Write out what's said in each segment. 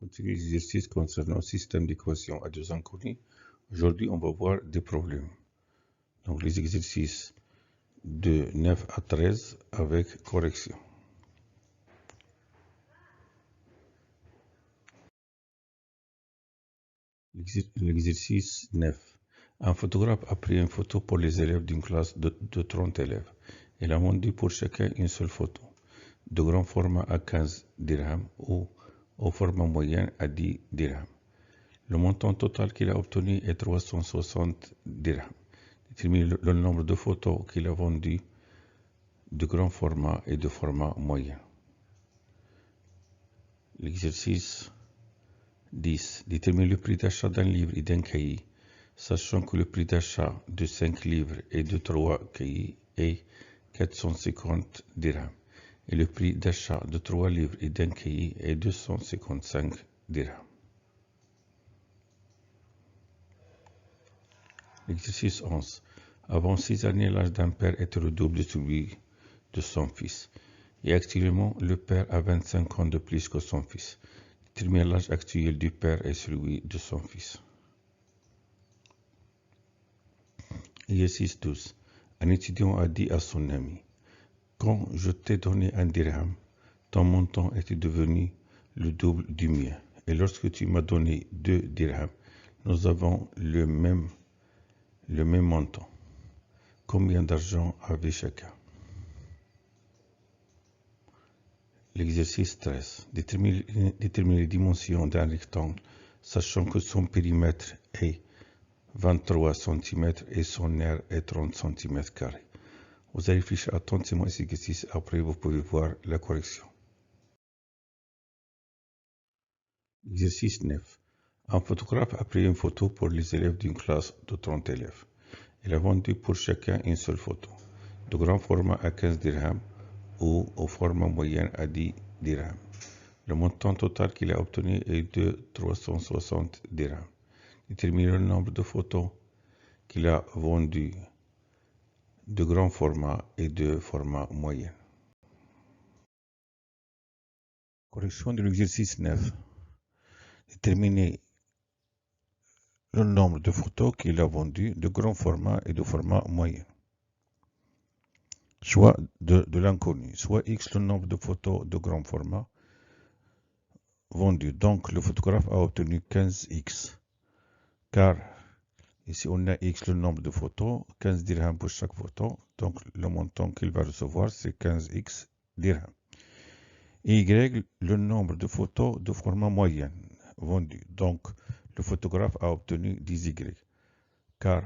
Continue l'exercice concernant le système d'équations à deux inconnus. Aujourd'hui, on va voir des problèmes. Donc, les exercices de 9 à 13 avec correction. L'exercice 9. Un photographe a pris une photo pour les élèves d'une classe de 30 élèves. Il a vendu pour chacun une seule photo, de grand format à 15 dirhams ou au format moyen à 10 dirhams. Le montant total qu'il a obtenu est 360 dirhams. Détermine le nombre de photos qu'il a vendues de grand format et de format moyen. L'exercice 10. Détermine le prix d'achat d'un livre et d'un cahier, sachant que le prix d'achat de 5 livres et de 3 cahiers est 450 dirhams et le prix d'achat de 3 livres et d'un cahier est 255 dirhams. Exercice 11. Avant 6 années, l'âge d'un père était le double de celui de son fils. Et actuellement, le père a 25 ans de plus que son fils. Détermine l'âge actuel du père et celui de son fils. Exercice 12. Un étudiant a dit à son ami: quand je t'ai donné un dirham, ton montant était devenu le double du mien. Et lorsque tu m'as donné 2 dirhams, nous avons le même montant. Combien d'argent avait chacun? L'exercice 13. Détermine les dimensions d'un rectangle, sachant que son périmètre est 23 cm et son aire est 30 cm². Vous allez réfléchir attentivement à cet exercice, après vous pouvez voir la correction. Exercice 9. Un photographe a pris une photo pour les élèves d'une classe de 30 élèves. Il a vendu pour chacun une seule photo, de grand format à 15 dirhams ou au format moyen à 10 dirhams. Le montant total qu'il a obtenu est de 360 dirhams. Détermine le nombre de photos qu'il a vendues de grand format et de format moyen. Correction de l'exercice 9. Déterminer le nombre de photos qu'il a vendues de grand format et de format moyen. Soit de l'inconnu, soit X le nombre de photos de grand format vendues. Donc le photographe a obtenu 15X. Car ici on a X le nombre de photos, 15 dirhams pour chaque photo. Donc le montant qu'il va recevoir c'est 15X dirhams. Et Y le nombre de photos de format moyen vendues. Donc le photographe a obtenu 10Y. Car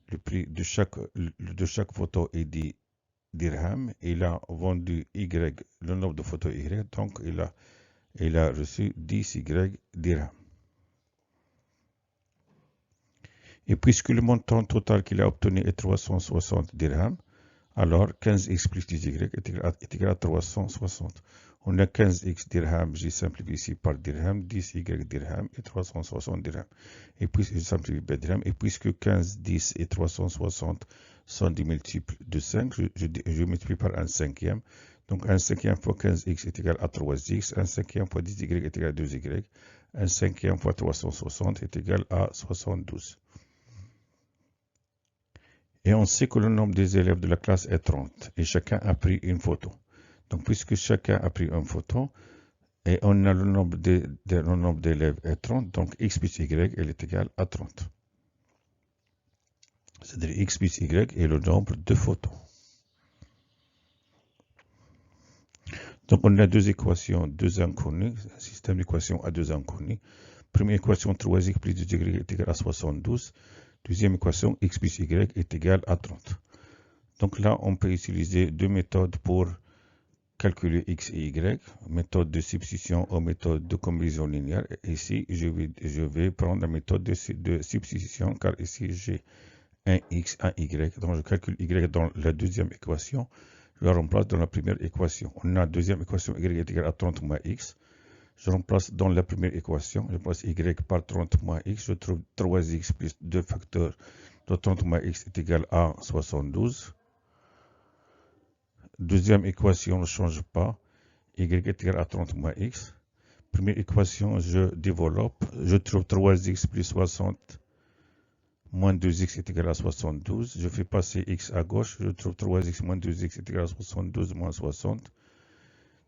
le prix de chaque photo est 10 dirhams. Il a vendu Y, le nombre de photos Y, donc il a reçu 10Y dirhams. Et puisque le montant total qu'il a obtenu est 360 dirhams, alors 15x plus 10y est égal à 360. On a 15x dirhams, j'ai simplifié ici par dirham, 10y dirhams et 360 dirhams. Et puis je simplifie par dirham. Et puisque 15, 10 et 360 sont des multiples de 5, je multiplie par un cinquième. Donc un cinquième fois 15x est égal à 3x, un cinquième fois 10y est égal à 2y, un cinquième fois 360 est égal à 72. Et on sait que le nombre des élèves de la classe est 30 et chacun a pris une photo. Donc puisque chacun a pris une photo et on a le nombre d'élèves est 30, donc x plus y est égal à 30. C'est-à-dire x plus y est le nombre de photos. Donc on a deux équations, deux inconnues, un système d'équations à deux inconnues. Première équation 3x plus 2y est égal à 72. Deuxième équation, x plus y est égal à 30. Donc là, on peut utiliser deux méthodes pour calculer x et y, méthode de substitution ou méthode de combinaison linéaire. Ici, je vais prendre la méthode de substitution, car ici, j'ai un x, un y. Donc, je calcule y dans la deuxième équation. Je la remplace dans la première équation. On a la deuxième équation, y est égal à 30 moins x. Je remplace dans la première équation, je remplace y par 30 moins x, je trouve 3x plus 2 facteurs de 30 moins x est égal à 72. Deuxième équation ne change pas, y est égal à 30 moins x, Première équation, je développe. Je trouve 3x plus 60 moins 2x est égal à 72. Je fais passer x à gauche. Je trouve 3x moins 2x est égal à 72 moins 60.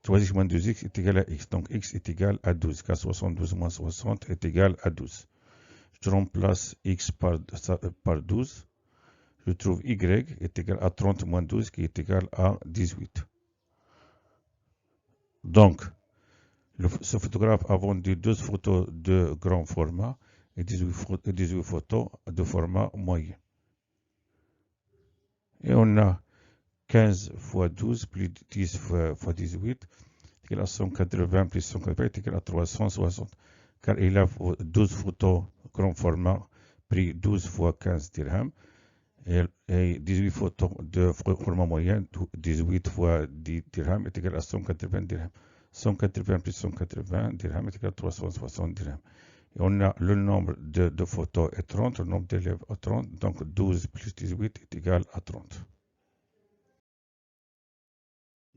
3x moins 2x est égal à x. Donc x est égal à 12, car 72 moins 60 est égal à 12. Je remplace x par 12. Je trouve y est égal à 30 moins 12, qui est égal à 18. Donc, ce photographe a vendu 12 photos de grand format et 18 photos de format moyen. Et on a 15 fois 12 plus 10 fois 18 est égal à 180 plus 180 est égal à 360. Car il a 12 photos grand format pris 12 fois 15 dirhams et 18 photos de format moyen, 18 fois 10 dirhams est égal à 180 dirhams. 180 plus 180 dirhams est égal à 360 dirhams. Et on a le nombre de photos est 30, le nombre d'élèves est 30, donc 12 plus 18 est égal à 30.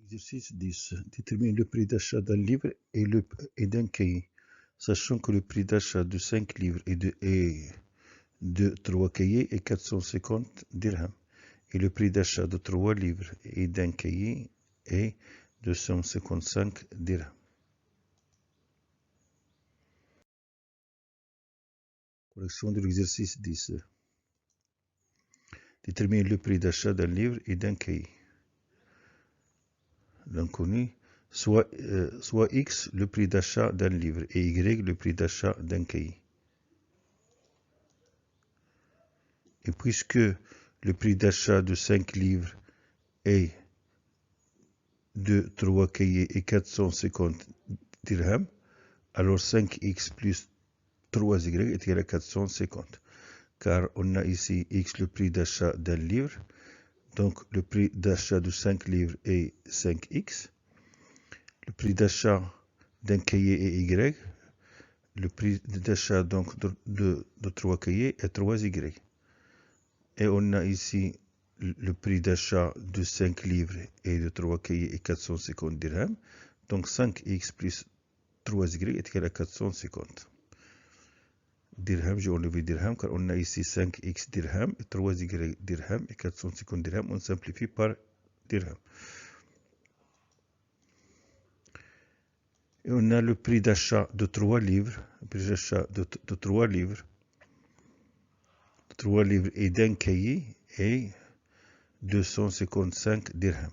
Exercice 10. Détermine le prix d'achat d'un livre et d'un cahier. Sachant que le prix d'achat de 5 livres et de 3 cahiers est 450 dirhams. Et le prix d'achat de 3 livres et d'un cahier est 255 dirhams. Correction de l'exercice 10. Détermine le prix d'achat d'un livre et d'un cahier. L'inconnu, soit X le prix d'achat d'un livre et Y le prix d'achat d'un cahier. Et puisque le prix d'achat de 5 livres est de 3 cahiers et 450 dirhams, alors 5x plus 3y est égal à 450. Car on a ici x le prix d'achat d'un livre, donc le prix d'achat de 5 livres est 5x. Le prix d'achat d'un cahier est y. Le prix d'achat donc de 3 cahiers est 3y. Et on a ici le prix d'achat de 5 livres et de 3 cahiers est 450 dirhams. Donc 5x plus 3y est égal à 450 dirhams. J'ai enlevé dirham car on a ici 5x dirhams, 3y dirhams et 450 dirhams. On simplifie par dirham. Et on a le prix d'achat de 3 livres. Le prix d'achat de 3 livres. 3 livres et d'un cahier est 255 dirhams.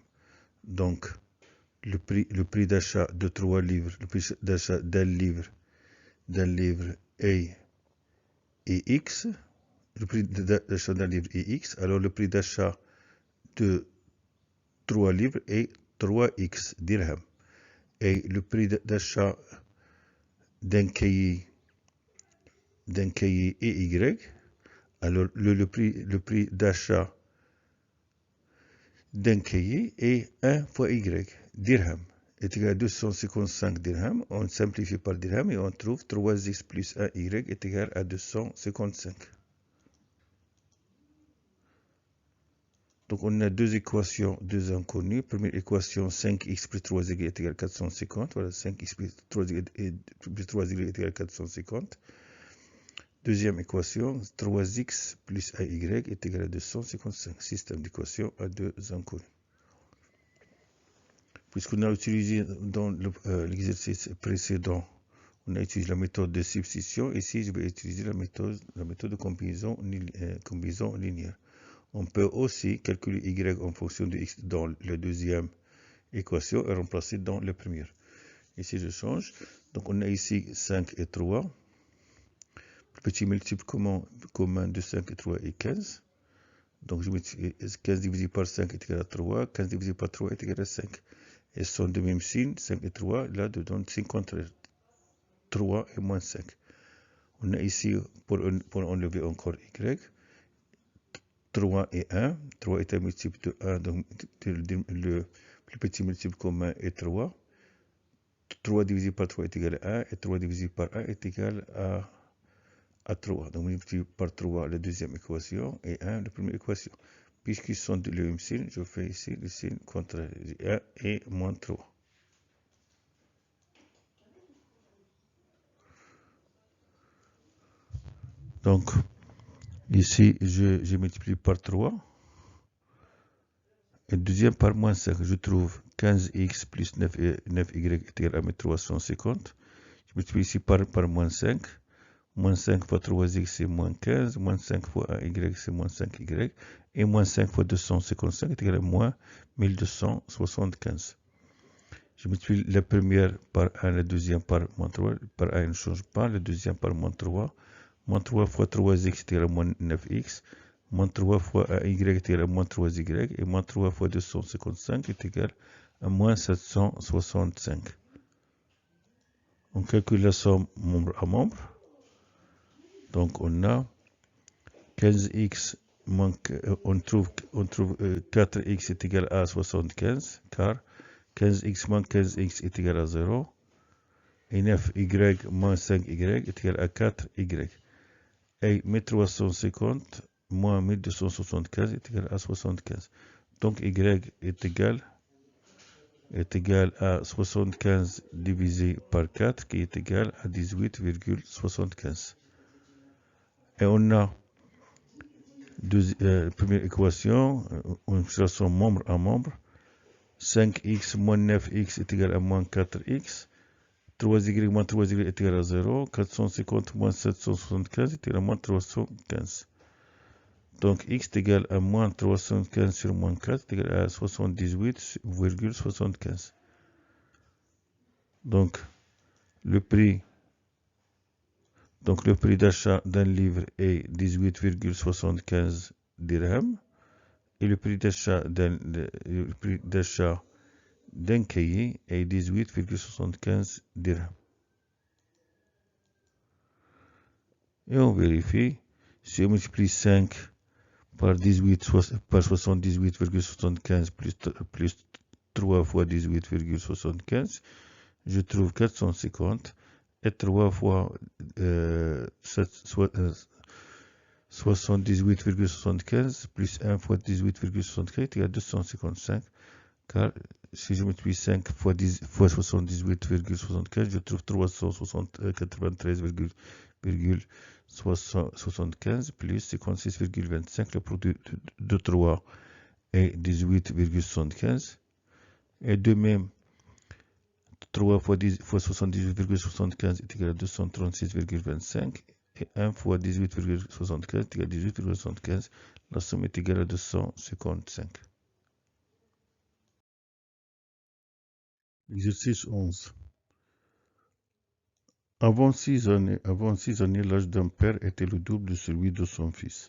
Donc, le prix d'achat de 3 livres, le prix d'achat d'un livre est X. Le prix d'achat d'un livre est X. Alors, le prix d'achat de 3 livres est 3X dirhams. Et le prix d'achat d'un cahier est Y. Alors, le prix d'achat d'un cahier est 1 fois Y, dirham, est égal à 255 dirhams. On simplifie par dirham et on trouve 3x plus 1y est égal à 255. Donc on a deux équations, deux inconnues. Première équation, 5x plus 3y est égal à 450. Voilà, 5x plus 3y est égal à 450. Deuxième équation, 3x plus AY est égal à 255. Système d'équations à deux inconnus. Puisqu'on a utilisé dans l'exercice précédent, on a utilisé la méthode de substitution. Ici, je vais utiliser la méthode de combinaison linéaire. On peut aussi calculer y en fonction de x dans la deuxième équation et remplacer dans la première. Ici, je change. Donc, on a ici 5 et 3. Le petit multiple commun de 5 et 3 est 15. Donc, je mets 15 divisé par 5 est égal à 3. 15 divisé par 3 est égal à 5. Elles sont de même signe, 5 et 3. Là, de donne signe contraire. 3 et moins 5. On a ici, pour enlever encore y, 3 et 1. 3 est un multiple de 1, donc le plus petit multiple commun est 3. 3 divisé par 3 est égal à 1, et 3 divisé par 1 est égal à 3. Donc, on multiplie par 3 la deuxième équation et 1 la première équation. Puisqu'ils sont de le même signe, je fais ici le signe contraire. 1 et moins 3. Donc, ici, je multiplie par 3. Et deuxième par moins 5, je trouve 15x plus 9y est égal à 1350. Je multiplie ici par moins 5. Moins 5 fois 3x, c'est moins 15. Moins 5 fois 1y, c'est moins 5y. Et moins 5 fois 255 est égal à moins 1275. Je multiplie la première par 1, la deuxième par moins 3. Par 1 ne change pas. Le deuxième par moins 3. Moins 3 fois 3x est égal à moins 9x. Moins 3 fois 1y est égal à moins 3y. Et moins 3 fois 255 est égal à moins 765. On calcule la somme membre à membre. Donc on a 15x moins, on trouve 4x est égal à 75, car 15x moins 15x est égal à 0. Et 9y moins 5y est égal à 4y. Et 1350 moins 1275 est égal à 75. Donc y est égal à 75 divisé par 4, qui est égal à 18,75. Et on a première équation, une illustration membre à membre. 5x moins 9x est égal à moins 4x. 3y moins 3y est égal à 0. 450 moins 775 est égal à moins 315. Donc x est égal à moins 315 sur moins 4 est égal à 78,75. Donc le prix d'achat d'un livre est 18,75 dirhams et le prix d'achat d'un cahier est 18,75 dirhams. Et on vérifie, si on multiplie 5 par 78,75 plus 3 fois 18,75, je trouve 450. Et 3 fois 78,75 plus 1 fois 18,75 est égal à 255. Car si je multiplie 5 fois 78,75, je trouve 393,75 plus 56,25. Le produit de 3 est 18,75. Et de même, 3 fois 78,75 est égal à 236,25 et 1 fois 18,75 est égal à 18,75. La somme est égale à 255. Exercice 11. Avant 6 années, l'âge d'un père était le double de celui de son fils.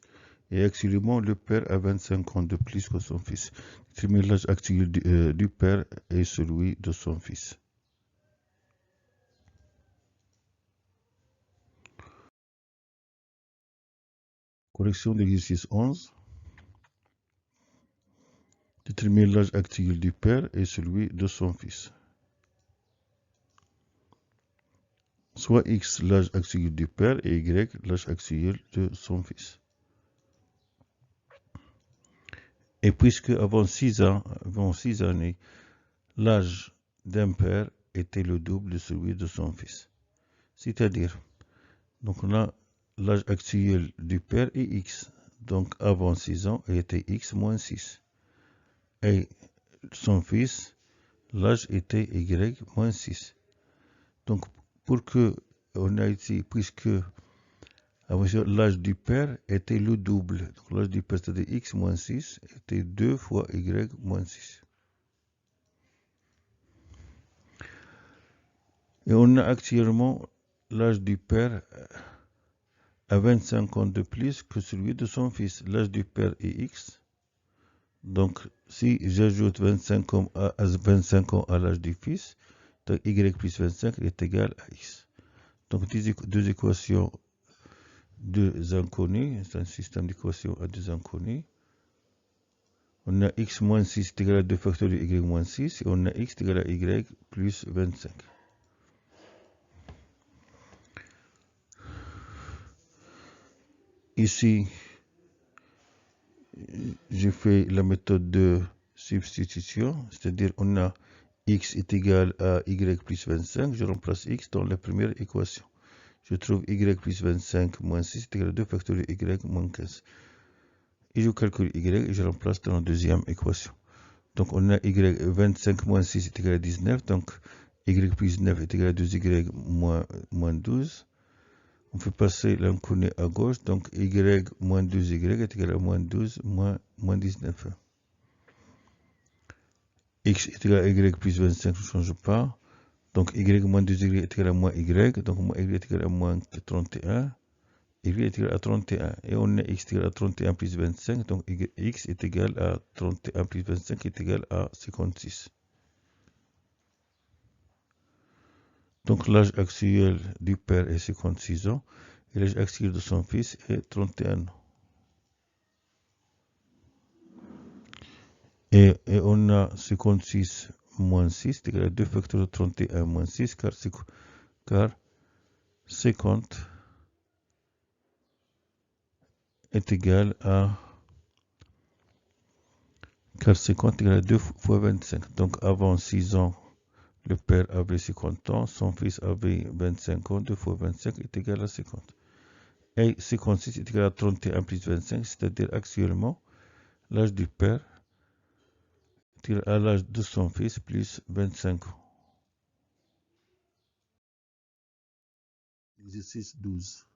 Et actuellement, le père a 25 ans de plus que son fils. Déterminer l'âge actuel du père et celui de son fils. Correction d'exercice 11. Déterminer l'âge actuel du père et celui de son fils. Soit x l'âge actuel du père et y l'âge actuel de son fils. Et puisque avant 6 années, l'âge d'un père était le double de celui de son fils. C'est-à-dire, donc on a l'âge actuel du père est x. Donc avant 6 ans, il était x moins 6. Et son fils, l'âge était y moins 6. Donc pour que on a ici, puisque l'âge du père était le double, donc l'âge du père c'était x moins 6, était 2 fois y moins 6. Et on a actuellement l'âge du père à 25 ans de plus que celui de son fils. L'âge du père est x. Donc si j'ajoute 25 ans à l'âge du fils, donc y plus 25 est égal à x. Donc deux équations, deux inconnus, c'est un système d'équations à deux inconnus. On a x moins 6 est égal à 2 factoriel y moins 6, et on a x est égal à y plus 25. Ici, j'ai fait la méthode de substitution, c'est-à-dire on a x est égal à y plus 25, je remplace x dans la première équation. je trouve y plus 25 moins 6 est égal à 2 facteurs de y moins 15. Et je calcule y et je remplace dans la deuxième équation. Donc on a y 25 moins 6 est égal à 19, donc y plus 9 est égal à 2y moins 12. On fait passer l'inconnu à gauche, donc y moins 2y est égal à moins 12 moins 19. X est égal à y plus 25, je ne change pas. Donc y moins 2y est égal à moins y, donc moins y est égal à moins 31. Y est égal à 31. Et on a x est égal à 31 plus 25, donc x est égal à 31 plus 25 est égal à 56. Donc l'âge actuel du père est 56 ans et l'âge actuel de son fils est 31 ans. Et on a 56 moins 6 est égal à 2 facteurs de 31 moins 6 car 50 est égal à 50 est égal à 2 fois 25. Donc avant 6 ans, le père avait 50 ans, son fils avait 25 ans, 2 fois 25 est égal à 50. Et 56 est égal à 31 plus 25, c'est-à-dire actuellement, l'âge du père est égal à l'âge de son fils plus 25 ans. Exercice 12.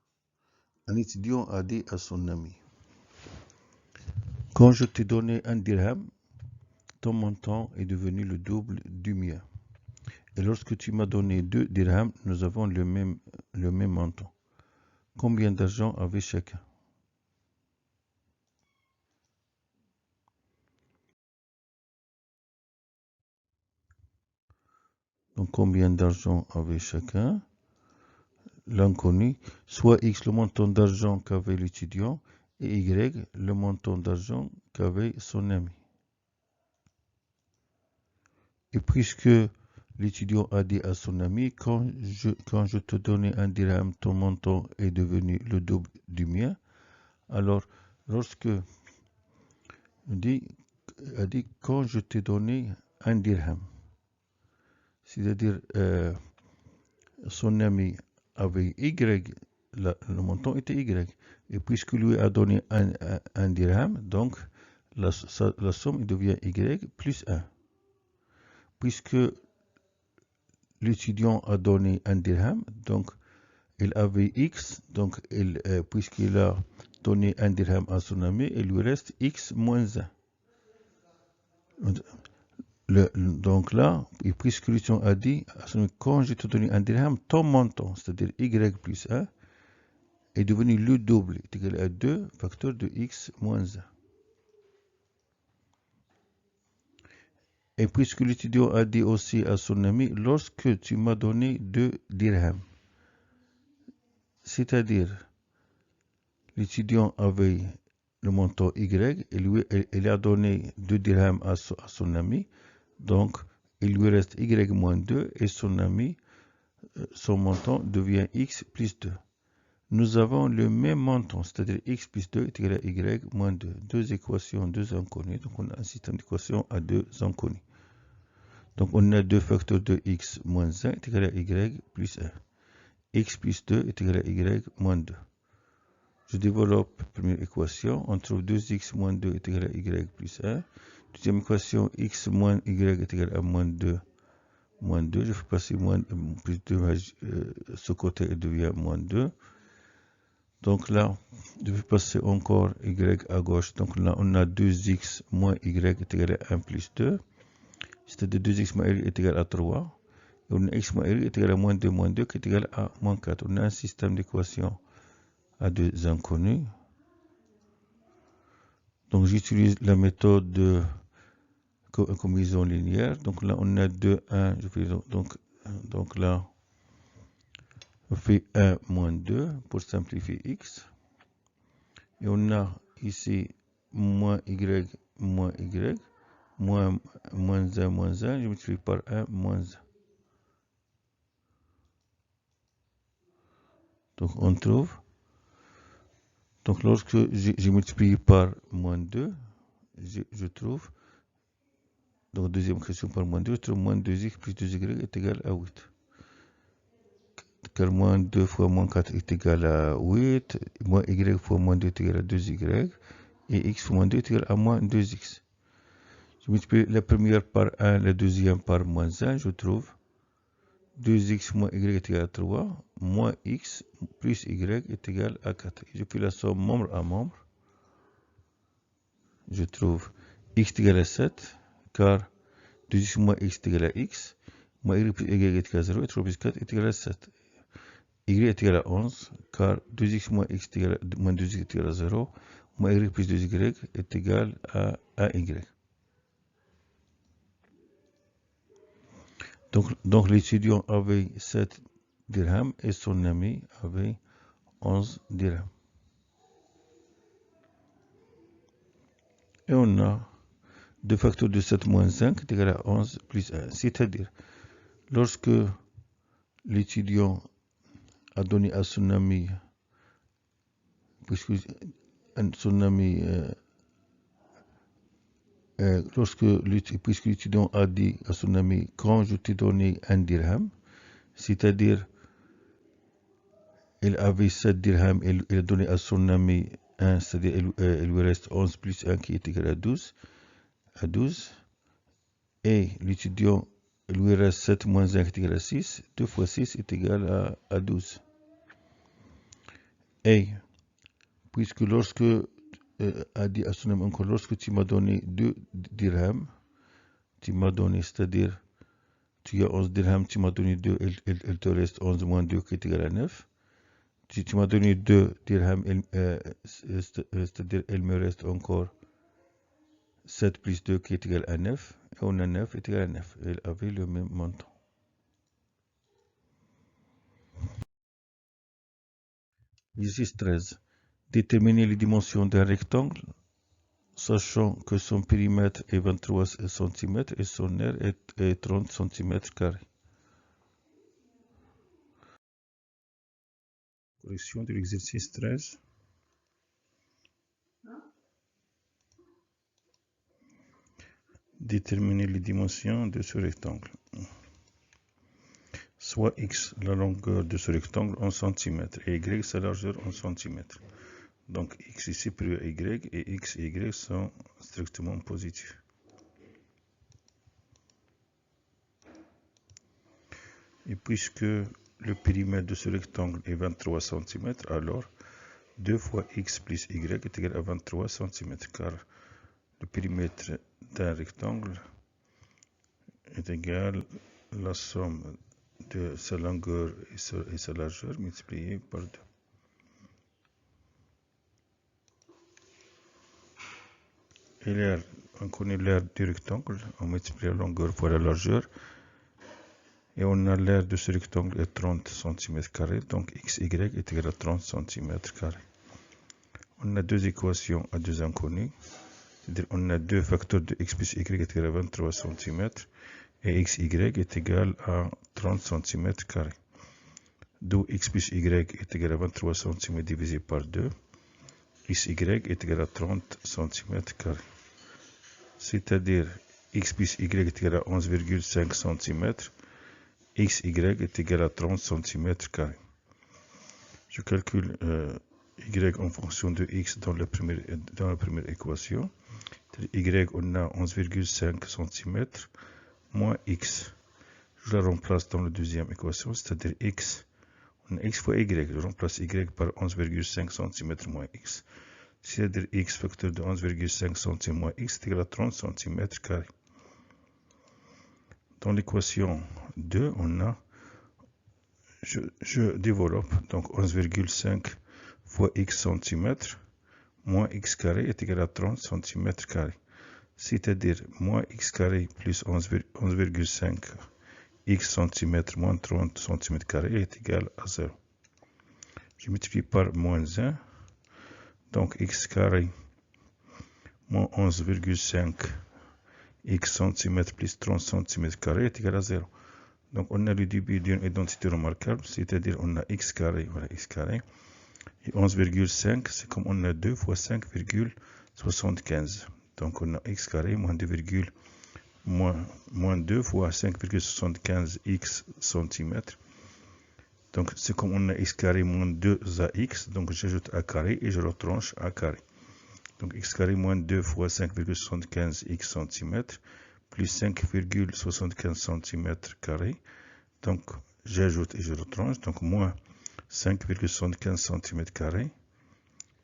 Un étudiant a dit à son ami: quand je t'ai donné un dirham, ton montant est devenu le double du mien. Et lorsque tu m'as donné 2 dirhams, nous avons le même montant. Combien d'argent avait chacun? Donc combien d'argent avait chacun? L'inconnu, soit X le montant d'argent qu'avait l'étudiant et Y le montant d'argent qu'avait son ami. Et puisque l'étudiant a dit à son ami, quand je te donnais un dirham, ton montant est devenu le double du mien. Alors, lorsque a dit quand je t'ai donné un dirham, c'est-à-dire son ami avait Y, le montant était Y. Et puisque lui a donné un dirham, donc la somme devient Y plus 1. Puisque l'étudiant a donné un dirham, donc il avait X, donc puisqu'il a donné un dirham à son ami, il lui reste X moins 1. Donc là, puisque l'étudiant a dit, quand je te donne un dirham, ton montant, c'est-à-dire Y plus 1, est devenu le double, est égal à 2 facteurs de X moins 1. Et puisque l'étudiant a dit aussi à son ami, lorsque tu m'as donné 2 dirhams, c'est-à-dire l'étudiant avait le montant Y, et lui, il a donné 2 dirhams à son ami, donc il lui reste Y moins 2, et son ami, son montant devient X plus 2. Nous avons le même montant, c'est-à-dire X plus 2 est égal à Y moins 2. Deux équations, deux inconnus, donc on a un système d'équations à deux inconnus. Donc on a 2 facteurs de X moins 1 est égal à Y plus 1. X plus 2 est égal à Y moins 2. Je développe la première équation. On trouve 2x moins 2 est égal à y plus 1. Deuxième équation, x moins y est égal à moins 2. Moins 2, je fais passer plus 2, ce côté devient moins 2. Donc là, je vais passer encore y à gauche. Donc là, on a 2x moins y est égal à 1 plus 2. C'est-à-dire 2x moins y est égal à 3. Et on a x moins y est égal à moins 2 qui est égal à moins 4. On a un système d'équations à deux inconnus. Donc j'utilise la méthode de combinaison linéaire. Donc là on a 2, 1. Donc là on fait 1 moins 2 pour simplifier x. Et on a ici moins y, moins 1, moins 1. Je multiplie par 1, moins 1. Donc on trouve. Donc lorsque j'ai multiplié par moins 2, je trouve. Donc deuxième question par moins 2, je trouve moins 2x plus 2y est égal à 8. égale moins 2 fois moins 4 est égal à 8, moins y fois moins 2 est égal à 2y, et x fois moins 2 est égal à moins 2x. Je multiplie la première par 1, la deuxième par moins 1, je trouve 2x moins y est égal à 3, moins x plus y est égal à 4. Je fais la somme membre à membre. Je trouve x est égal à 7, car 2x moins x est égal à x, moins y plus y est égal à 0, et 3 plus 4 est égal à 7. Y est égal à 11, car 2x moins x est égal à, moins 2x est égal à 0, moins y plus 2y est égal à 1y. Donc l'étudiant avait 7 dirhams et son ami avait 11 dirhams. Et on a 2 facteurs de 7 moins 5 est égal à 11 plus 1. C'est-à-dire, lorsque l'étudiant a donné à son ami, puisque son ami, puisque l'étudiant a dit à son ami, quand je t'ai donné 1 dirham, c'est-à-dire, il avait 7 dirhams, il a donné à son ami 1, c'est-à-dire, il lui reste 11 plus 1 qui est égal à 12, et l'étudiant, il lui reste 7 moins 1 qui est égal à 6, 2 fois 6 est égal à 12. Et, puisque lorsque, a dit à son ami encore, lorsque tu m'as donné 2 dirhams, tu m'as donné, c'est-à-dire, tu as 11 dirhams, tu m'as donné 2, il te reste 11 moins 2 qui est égal à 9. Tu m'as donné 2 dirhams, c'est-à-dire, il me reste encore 7 plus 2 qui est égal à 9. Et on a 9 est égal à 9. Il avait le même montant. Exercice 13. Déterminer les dimensions d'un rectangle, sachant que son périmètre est 23 cm et son aire est 30 cm carrés. Correction de l'exercice 13. Déterminer les dimensions de ce rectangle. Soit x, la longueur de ce rectangle en centimètres, et y, sa largeur en centimètres. Donc x est supérieur à y, et x et y sont strictement positifs. Et puisque le périmètre de ce rectangle est 23 cm, alors 2 fois x plus y est égal à 23 cm, car le périmètre d'un rectangle est égal à la somme de sa longueur et sa largeur multipliée par 2. Et l'aire, on connaît l'aire du rectangle, on multiplie la longueur fois la largeur, et on a l'aire de ce rectangle est 30 cm carrés, donc x, y est égal à 30 cm carrés. On a deux équations à deux inconnus, c'est-à-dire on a deux facteurs de x plus y est égal à 23 cm, et x, y est égal à 30 cm carrés. D'où x plus y est égal à 23 cm divisé par 2, x, y est égal à 30 cm carrés. C'est-à-dire x plus y est égal à 11,5 cm, x, y est égal à 30 cm carrés. Je calcule y en fonction de x dans la première équation. Y, on a 11,5 cm moins x. Je la remplace dans la deuxième équation, c'est-à-dire x. On a x fois y. Je remplace y par 11,5 cm moins x. C'est-à-dire x facteur de 11,5 cm moins x est égal à 30 cm carrés. Dans l'équation 2, on a, je développe, donc 11,5 fois x cm moins x carré est égal à 30 cm carrés. C'est-à-dire moins x carré plus 11,5 x cm moins 30 cm carrés est égal à 0. Je multiplie par moins 1. Donc x carré moins 11,5 x cm plus 30 cm carré est égal à 0. Donc on a le début d'une identité remarquable, c'est-à-dire on a x carré, voilà x carré, et 11,5, c'est comme on a 2 fois 5,75. Donc on a x carré moins 2 fois 5,75 x cm Donc c'est comme on a x carré moins 2ax, donc j'ajoute a carré et je retranche a carré. Donc x carré moins 2 fois 5,75 x cm plus 5,75 cm carré. Donc j'ajoute et je retranche, donc moins 5,75 cm carré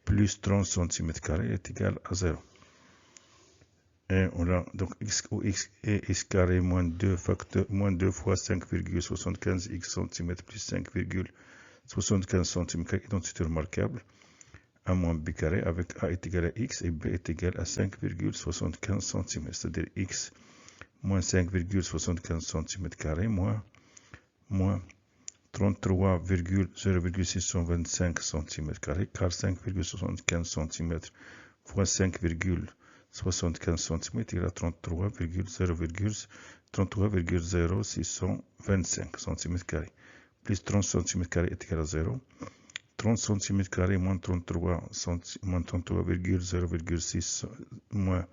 plus 30 cm carré est égal à 0. Et on a donc x carré moins 2 fois 5,75 x cm plus 5,75 cm carré, identité remarquable. A moins b carré avec a est égal à x et b est égal à 5,75 cm, c'est-à-dire x moins 5,75 cm carré moins 33,0625 cm carré, car 5,75 cm fois 5,75 cm égale à 33,0625 cm carré, plus 30 cm carré est égal à 0. 30 cm carré moins 33,0,6 moins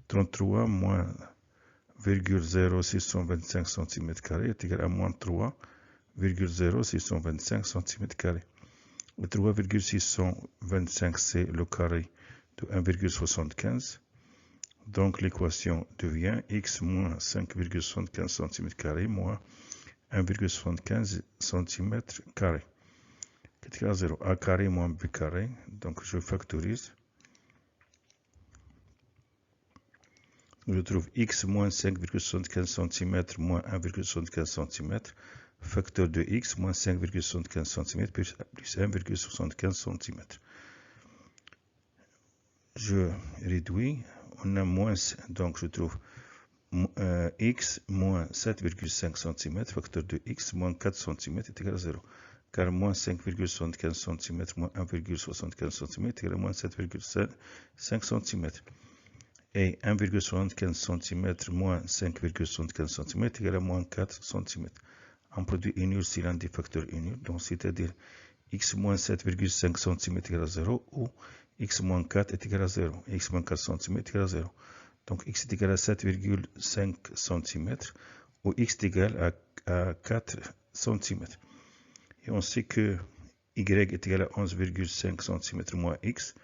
33 moins 0,0625 cm carré est égal à moins 3,0625 cm carré. Le 3,625 c'est le carré de 1,75. Donc l'équation devient x moins 5,75 cm carré moins 1,75 cm carré. Est égal à 0. A carré moins b carré. Donc je factorise. Je trouve x moins 5,75 cm moins 1,75 cm. Facteur de x moins 5,75 cm plus 1,75 cm. Je réduis. On a moins, donc je trouve x moins 7,5 cm. Facteur de x moins 4 cm est égal à 0. Car moins 5,75 cm moins 1,75 cm est égal à moins 7,5 cm. Et 1,75 cm moins 5,75 cm est égal à moins 4 cm. Un produit est nul si l'un des facteurs est nul. Donc c'est-à-dire x moins 7,5 cm est égal à 0 ou x moins 4 est égal à 0. X moins 4 cm est égal à 0. Donc x est égal à 7,5 cm ou x est égal à 4 cm. Et on sait que y est égal à 11,5 cm moins x.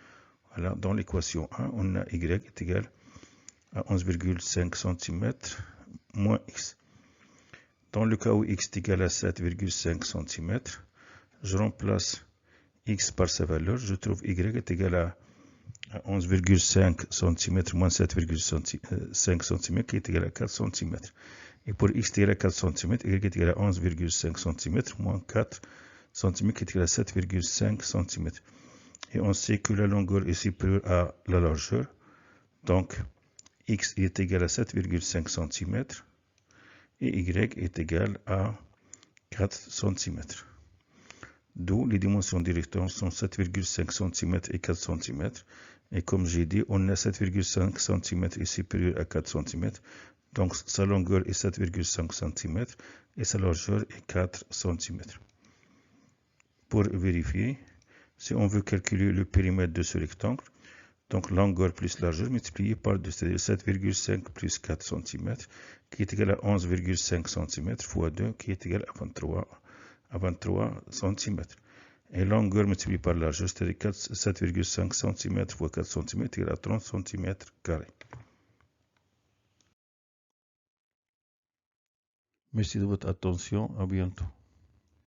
Voilà, dans l'équation 1, on a y est égal à 11,5 cm moins x. Dans le cas où x est égal à 7,5 cm, je remplace x par sa valeur. Je trouve y est égal à 11,5 cm moins 7,5 cm qui est égal à 4 cm. Et pour x est égal à 4 cm, y est égal à 11,5 cm moins 4 cm qui est égal à 7,5 cm. Et on sait que la longueur est supérieure à la largeur. Donc, x est égal à 7,5 cm et y est égal à 4 cm. D'où les dimensions des rectangles sont 7,5 cm et 4 cm. Et comme j'ai dit, on a 7,5 cm est supérieur à 4 cm. Donc sa longueur est 7,5 cm et sa largeur est 4 cm. Pour vérifier, si on veut calculer le périmètre de ce rectangle, donc longueur plus largeur multiplié par 2, c'est-à-dire 7,5 plus 4 cm, qui est égal à 11,5 cm fois 2, qui est égal à 23 cm. Et longueur multiplié par largeur, c'est-à-dire 7,5 cm fois 4 cm, est égal à 30 cm carré. Merci de votre attention. À bientôt.